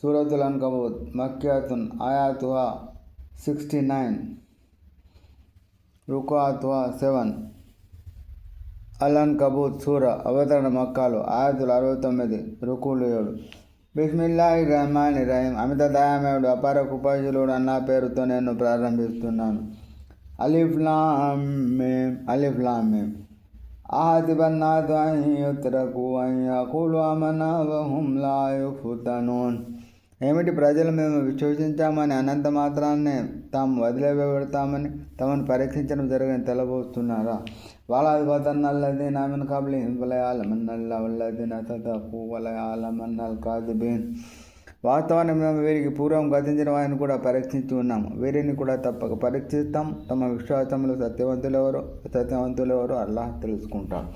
సూరతుల్ అన్కబూత్ మక్కియతున్ ఆయాతుహా 69 రుకుఅతుహా 7. అల్ అన్కబూత్ సూర అవతరణ మక్కాలో ఆయాతులు 69 రుకులు 7. బిస్మిల్లాహిర్ రహమానిర్ రహీం. అమిత దయామయుడు అపార కృపాశీలుడు అన్న పేరుతో నేను ప్రారంభిస్తున్నాను. అలిఫ్ లామ్ మీమ్. అలిఫ్ లామ్ మీమ్. అహసిబన్నాసు అన్ యుత్రకు అన్ యఖూలు ఆమన్నా వహుం లా యుఫ్తనూన్. ఏమిటి, ప్రజలు మేము విశ్వసించామని అనంత మాత్రాన్నే తాము వదిలివేయబడతామని తమను పరీక్షించడం జరిగిన తెలబోస్తున్నారా? వాళ్ళది గతన్నల్లదీన మిన్ కబ్లిహిం ఫలయఅలమన్నల్లాహు అల్లదీన సదకు వలయఅలమన్నల్ కాదిబీన్. వాస్తవాన్ని మేము వీరికి పూర్వం గతించిన వారిని కూడా పరీక్షించి ఉన్నాము. వీరిని కూడా తప్పక పరీక్షిస్తాం. తమ విశ్వాసంలో సత్యవంతులెవరో అల్లాహ్ తెలుసుకుంటాడు.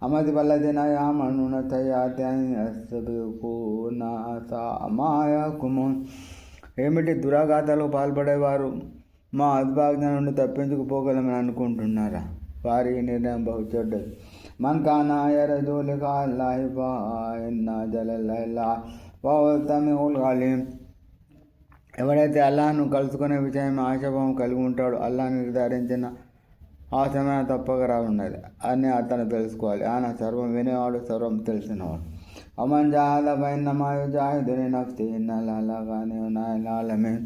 అమది వల్లదిన యామనున సయ్యాతి అన్ యస్బికూన సామా యహ్కుమూన్. ఏమిటి, దురాఘాతాలకు పాల్పడేవారు మా అద్భాగ్న నుండి తప్పించుకుపోగలమని అనుకుంటున్నారా? వారి నిర్ణయం బహు చెడ్డది. మన్ కానా యర్జూ లికా అల్లాహి ఫఇన్న అజలల్లహి వహువ సమీఉల్ అలీం. ఎవడైతే అల్లాహ్ను కలుసుకునే విషయం ఆశాభావం కలిగి ఉంటాడో అల్లాహ్ నిర్ధారించిన ఆ సమయం తప్పక రానున్నది అని అతను తెలుసుకోవాలి. ఆయన సర్వం వినేవాడు, సర్వం తెలిసినవాడు. అమన్ జహాద ఫఇన్నమా యుజాహిదు లినఫ్సిహి ఇన్నల్లాహ గనియ్యున్ అనిల్ ఆలమీన్.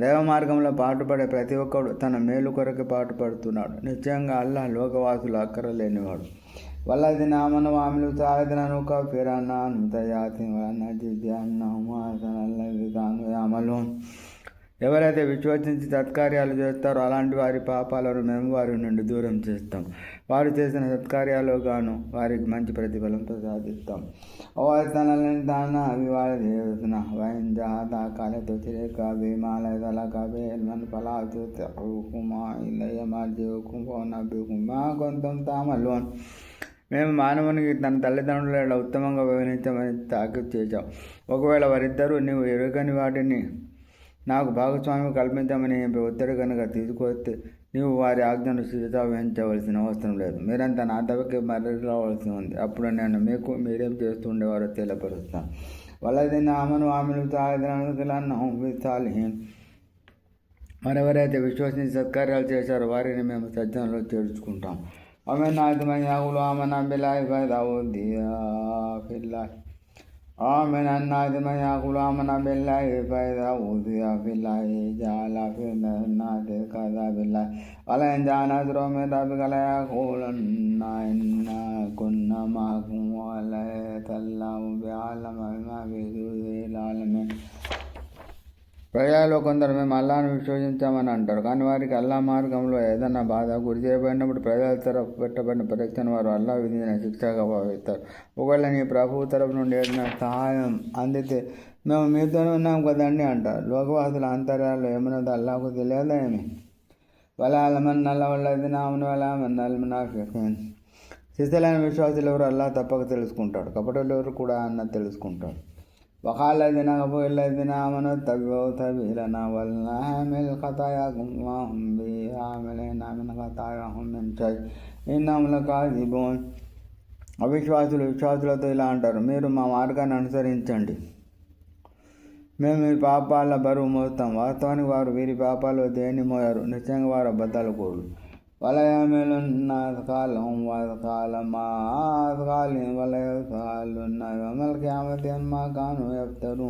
దైవ మార్గంలో పాటుపడే ప్రతి ఒక్కడు తన మేలు కొరకు పాటుపడుతున్నాడు. నిశ్చయంగా అల్లాహ్ లోకవాసులు అక్కరలేనివాడు. వల్లదిన ఆమను వఅమిలు సాలిహాతిన నుకఫిరన్న అన్హుమ్ సయ్యిఆతిహిం వలనజిజియన్నహుమ్ అహ్సనల్లజీ కానూ యఅమలూన్. ఎవరైతే విశ్వసించి సత్కార్యాలు చేస్తారో అలాంటి వారి పాపాలను మేము వారి నుండి దూరం చేస్తాం. వారు చేసిన సత్కార్యాలు గాను వారికి మంచి ప్రతిఫలం ప్రసాదిస్తాం. ఓతనల్లిదాన అవివాదన వైన్ జహాదాకాలతో చిరేక భీమాలయదలక బేల్మన్ ఫలాతుమా ఇల్లయ్య మార్జీకుమా కొంతం తామలోన్. మేము మానవునికి తన తల్లిదండ్రుల ఉత్తమంగా వివరించమని తాకీదు చేశాం. ఒకవేళ వారిద్దరూ నీవు ఎరుగని వాటిని నాకు భాగస్వామ్యం కల్పించమని ఒత్తిడి కనుక తీసుకొస్తే నీవు వారి ఆజ్ఞను శిరసా వహించవలసిన అవసరం లేదు. మీరంతా నా దవకి మరలవలసి ఉంది. అప్పుడు నేను మీకు మీరేం చేస్తుండేవారో తెలియపరుస్తాను. వల్లదిన ఆమను వఅమిలు సాలిహాతిన. మరెవరైతే విశ్వసించి సత్కార్యాలు చేశారో వారిని మేము సజ్జనంలో చేర్చుకుంటాం. ومن من يقول آمنا بالله فإذا أوذي في الله ومن الناس من يقول آمنا بالله فإذا أوذي في الله جعل فتنة الناس كعذاب الله ولئن جاء نصر من ربك ليقولن إنا كنا معكم وليس الله بأعلم بما في صدور العالمين. ప్రజలలో కొందరు మేము అల్లాహ్ను విశ్వసించామని అంటారు, కానీ వారికి అల్లాహ్ మార్గంలో ఏదైనా బాధ గురి చేయబడినప్పుడు ప్రజల తరఫు పెట్టబడిన పరీక్షను వారు అల్లాహ్ విధించిన శిక్షగా భావిస్తారు. ఒకవేళ నీ ప్రభువు తరఫు నుండి ఏదైనా సహాయం అందితే మేము మీతోనే ఉన్నాం కదండి అంటారు. లోకవాసుల అంతర్యాల్లో ఏమన్నదో అల్లాహకు తెలియదా ఏమి? వలయఅలమన్నల్లాహు అల్లదీన ఆమనూ వలయఅలమన్నల్ మునాఫికీన్. శిశులైన విశ్వాసులు ఎవరు అల్లాహ్ తప్పక తెలుసుకుంటాడు, కపటలు ఎవరు కూడా అన్న తెలుసుకుంటాడు. وقال الذين كفروا للذين آمنوا اتبعوا سبيلنا ولنحمل خطاياكم وما هم بحاملين من خطاياهم من شيء إنهم لكاذبون. విశ్వాసులతో ఇలా అంటారు, మీరు మా మార్గాన్ని అనుసరించండి, మేము మీ పాపాల బరువు మోస్తాం. వాస్తవానికి వారు వీరి పాపాలు దేన్ని మోయారు. నిశ్చయంగా వారు అబద్ధాల కోరు. వలయమిలున్న కాలం కాలం కాలం వలయకాలున్న విమలకి మా కాను చెప్తారు.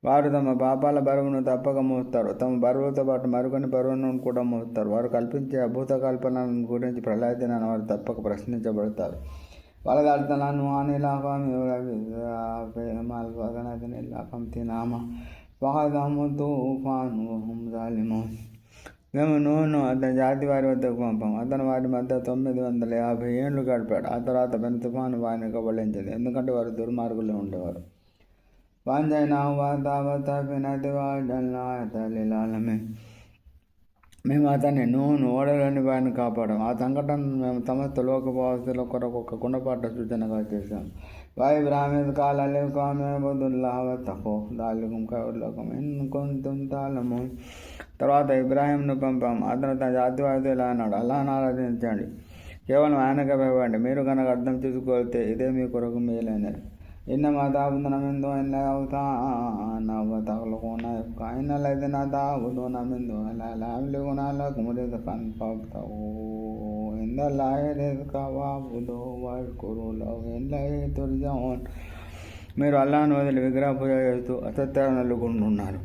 వారు తమ పాపాల బరువును తప్పక మోస్తారు. తమ బరువుతో పాటు మరికొన్ని బరువును కూడా మోస్తారు. వారు కల్పించే అద్భుత కల్పనల గురించి ప్రళయదినాన వారు తప్పక ప్రశ్నించబడతారు. వాళ్ళ అర్థనాను అనిలాకం తినామా వాదము తూఫాను జాలిమో. మేము నూనెను అతని జాతి వారి వద్దకు పంపాం. అతను వారి మధ్య 950 ఏళ్ళు గడిపాడు. ఆ తర్వాత పెను తుఫాను వారిని కబళించింది, ఎందుకంటే వారు దుర్మార్గులు ఉండేవారు. మేము అతన్ని నూనె ఓడలోని వారిని కాపాడాం. ఆ సంఘటనను మేము సమస్త లోకవాసుల కొరకు ఒక గుణపాఠ సూచనగా చేశాం. ఇబ్రాహీం కాలాలి కామెబుల్లాహో దాలికం కౌర్లకం కొంచెం తాళము. తర్వాత ఇబ్రాహీంను పంపాం. అతను తన జాతి వారితో ఇలా అన్నాడు, అల్లాహ్ను ఆరాధించండి, కేవలం ఆయనకే భయపడండి. మీరు కనుక అర్థం చేసుకోగలిగితే ఇదే మీ కొరకు మేలైనది. إنما تعبدون من دون الله أوثانا وتخلقون إفكا إن الذين تعبدون من دون الله لا يملكون لكم رزقا فابتغوا عند الله رزقا واعبدوه واشكروا له إليه ترجعون. మీరు అల్లాహ్ను వదిలి విగ్రహ పూజ చేస్తూ అసత్యాలను అల్లుకుంటున్నారు.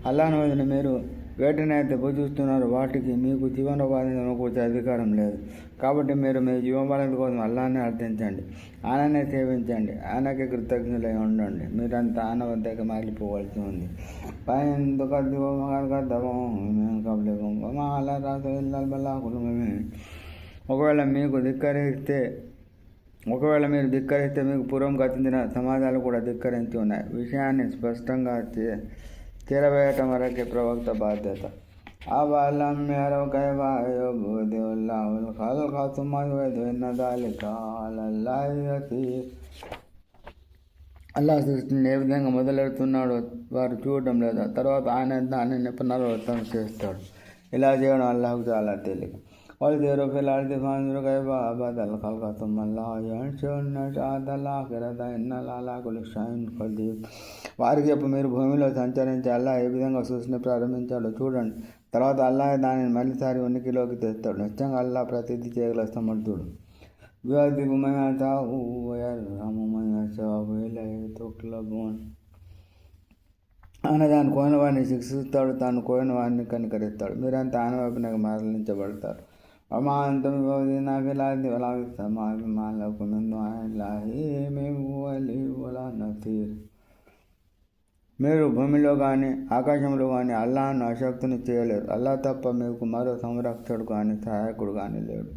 అల్లాహ్ను వదిలి మీరు వేటినైతే పూజిస్తున్నారు వాటికి మీకు జీవనోపాధి సమకూర్చే అధికారం లేదు. కాబట్టి మీరు మీ జీవనోపాధి కోసం అల్లాహ్నే అర్థించండి, ఆయననే సేవించండి, ఆయనకే కృతజ్ఞులై ఉండండి. మీరంతా ఆయన వద్దకు మారిపోవలసి ఉంది. ఒకవేళ మీరు ధిక్కరిస్తే మీకు పూర్వం గతించిన సమాజాలు కూడా ధిక్కరించి ఉన్నాయి. విషయాన్ని స్పష్టంగా చేరవేయటం వరకే ప్రవక్త బాధ్యత. అవాలం యరౌ కైఫ యుబ్దిఉల్లాహుల్ ఖల్క థుమ్మ యుঈదుహు ఇన్న ذلك అలల్లాహి యసీర్. అల్లాహ్ సృష్టిని ఏ విధంగా మొదలెడుతున్నాడో వారు చూడటం లేదా, తర్వాత ఆయన దానిని పునరావృతం చేస్తాడు. ఇలా చేయడం అల్లాహ్కు చాలా తేలిక. వాళ్ళు దేరు ఫిలాడి ఫాంజురు కైఫ బదల్ ఖల్క థుమ్మ అల్లాహు యన్షిఉ నషఅతల్ ఆఖిరత ఇన్నహు అలా కుల్లి షైఇన్ ఖదీర్. వారికి చెప్పు, మీరు భూమిలో సంచరించి అల్లాహ్ ఏ విధంగా సృష్టిని ప్రారంభించాడో చూడండి, తర్వాత అల్లాహ్ దానిని మళ్ళీసారి ఉనికిలోకి తెస్తాడు. నిశ్చయంగా అల్లాహ్ ప్రతిదీ చేయగల సమర్థుడు. యుఅذిబు మన్ యషాఉ వయర్హము మన్ యషాఉ ఇలైహి తుఖ్లబూన్. ఆయన దాన్ని కోయిన వాడిని శిక్షిస్తాడు, తాను కోయిన వాడిని కనికరిస్తాడు. మీరంతా ఆయన వైపునకు మరలించబడతారు. వమా అంతుం బిముజిజిన ఫిల్ అర్ది వలా ఫిస్ సమాఇ మా లకుం మిన్ దూనిల్లాహి మిన్ వలియ్యిన్ వలా నసీర్. మీరు భూమిలో కానీ ఆకాశంలో కానీ అల్లాహ్ను అశక్తుని చేయలేరు. అల్లాహ్ తప్ప మీకు మరో సంరక్షకుడు కానీ సహాయకుడు కానీ లేడు.